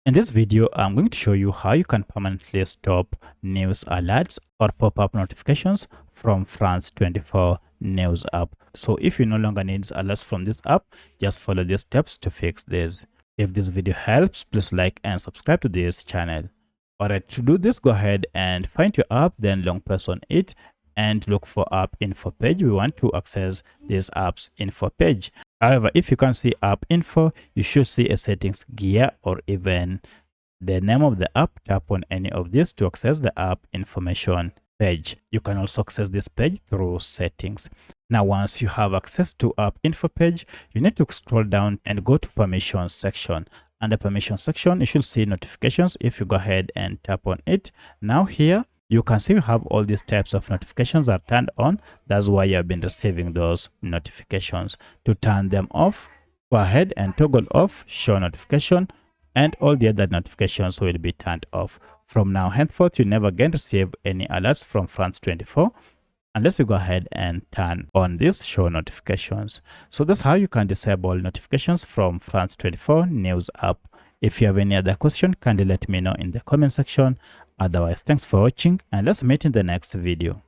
In this video, I'm going to show you how you can permanently stop news alerts or pop-up notifications from France 24 News app. So if you no longer need alerts from this app, just follow these steps to fix this. If this video helps, please like and subscribe to this channel. Alright, to do this, go ahead and find your app, then long press on it and look for app info page. We want to access this app's info page. However, if you can't see app info, you should see a settings gear or even the name of the app. Tap on any of this to access the app information page. You can also access this page through settings. Now, once you have access to app info page, you need to scroll down and go to permissions section. Under permission section, you should see notifications. If you go ahead and tap on it, now here you can see we have all these types of notifications are turned on. That's why you have been receiving those notifications. To turn them off, go ahead and toggle off show notification, and all the other notifications will be turned off. From now henceforth, you never again receive any alerts from France 24 unless you go ahead and turn on these show notifications. So that's how you can disable notifications from France 24 News app. If you have any other question, kindly let me know in the comment section. Otherwise, thanks for watching and let's meet in the next video.